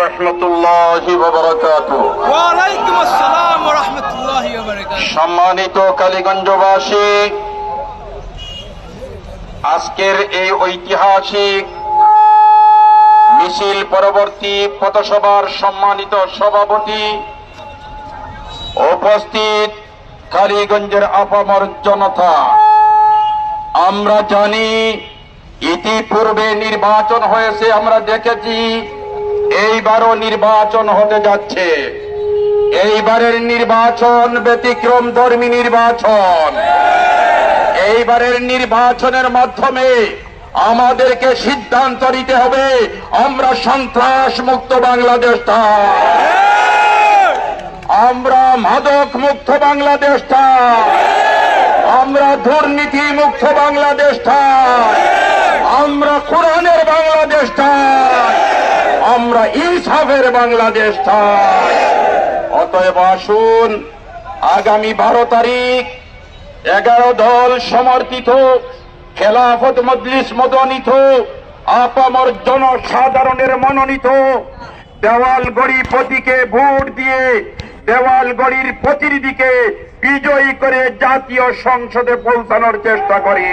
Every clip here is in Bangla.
রাহমাতুল্লাহি ওয়া বারাকাতুহু। ওয়া আলাইকুম আসসালাম ওয়া রাহমাতুল্লাহি ওয়া বারাকাতুহু। সম্মানিত কালীগঞ্জবাসী, আজকের এই ঐতিহাসিক মিছিল পরবর্তী পথসভার সম্মানিত সভাপতি, উপস্থিত কালীগঞ্জের আপামর জনতা, আমরা জানি ইতিপূর্বে নির্বাচন হয়েছে, আমরা দেখেছি এইবারও নির্বাচন হতে যাচ্ছে। এইবারের নির্বাচন ব্যতিক্রম ধর্মী নির্বাচন। এইবারের নির্বাচনের মাধ্যমে আমাদেরকে সিদ্ধান্ত নিতে হবে আমরা সন্ত্রাস মুক্ত বাংলাদেশ চাই, আমরা মাদক মুক্ত বাংলাদেশ চাই, আমরা দুর্নীতি মুক্ত বাংলাদেশ চাই, আমরা কোরআনের বাংলাদেশ চাই, আমরা ইনসাফের বাংলাদেশ চাই। অতএব আসুন, আগামী 12 তারিখ 11 দল সমর্থিত খেলাফত মজলিস মনোনীত আপামর জনসাধারণের মনোনীত দেওয়ালগড়ি প্রতীকে ভোট দিয়ে দেওয়ালগড়ির প্রতিনিধিকে বিজয়ী করে জাতীয় সংসদে পৌঁছানোর চেষ্টা করি।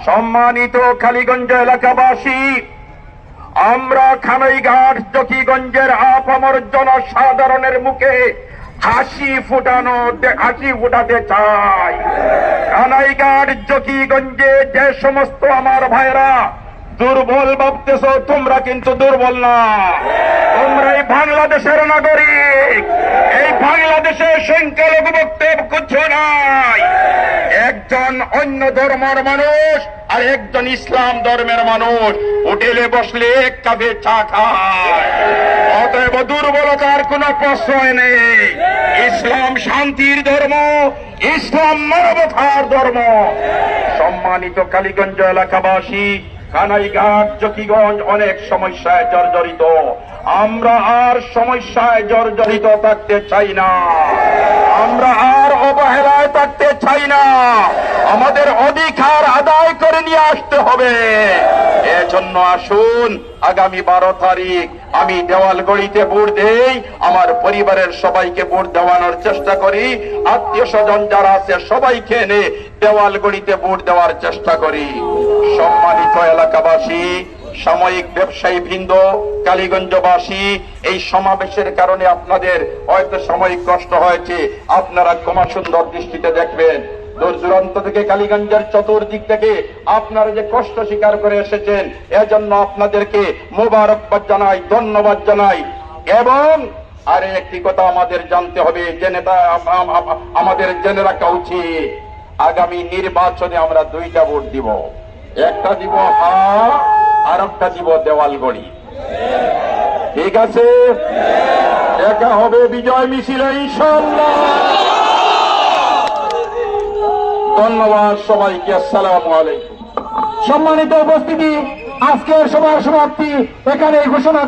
সম্মানিত কালীগঞ্জ এলাকাবাসী, আমরা খানাইঘাট জকিগঞ্জের আপামর জনসাধারণের মুখে হাসি ফুটাতে চাই। খানাইঘাট জকিগঞ্জে যে সমস্ত আমার ভাইরা দুর্বল ভাবতেছ, তোমরা কিন্তু দুর্বল না, তোমরা এই বাংলাদেশের নাগরিক। এই বাংলাদেশে সংখ্যালঘু বক্তব্য কিছু নাই। একজন অন্য ধর্মের মানুষ আর একজন ইসলাম ধর্মের মানুষ হোটেলে বসলে এক কাপে চা খায়। অতএব দুর্বলতার কোনো প্রশ্রয় নেই। ইসলাম শান্তির ধর্ম, ইসলাম মানবতার ধর্ম। সম্মানিত কালীগঞ্জ এলাকাবাসী, খানাইঘাট জকিগঞ্জ অনেক সমস্যায় জর্জরিত। আমরা আর সমস্যায় জর্জরিত থাকতে চাই না, আমরা আর অবহেলায় থাকতে চাই না। আমাদের অধিকার আদায় করে নিয়ে আসতে হবে। এজন্য আসুন, আগামী 12 তারিখ আমি দেওয়ালগড়িতে ভোট দেই, আমার পরিবারের সবাইকে ভোট দেওয়ানোর চেষ্টা করি, আত্মীয় স্বজন যারা আছে সবাইকে এনে দেওয়ালগড়িতে ভোট দেওয়ার চেষ্টা করি। সম্মানিত এলাকাবাসী, সাময়িক ব্যবসায়ী বৃন্দ, কালীগঞ্জবাসী, এই সমাবেশের কারণে আপনাদের হয়তো সাময়িক কষ্ট হয়েছে, আপনারা ক্ষমা সুন্দর দৃষ্টিতে দেখবেন। দূর দূরান্ত থেকে কালীগঞ্জের চতুর্দিক থেকে আপনারা যে কষ্ট স্বীকার করে এসেছেন, এজন্য আপনাদেরকে মোবারকবাদ জানাই, ধন্যবাদ জানাই। এবং আরে একটি কথা আমাদের জানতে হবে, আমাদের জেনে রাখা উচিত, আগামী নির্বাচনে আমরা 2টা ভোট দিব। একটা দিব আর একটা দিব দেওয়ালগড়ি। ঠিক আছে? দেখা হবে বিজয় মিছিলে ইনশাআল্লাহ। ধন্যবাদ সবাইকে। আসসালামু আলাইকুম। সম্মানিত উপস্থিতি, আজকের সভার সমাপ্তি এখানেই ঘোষণা।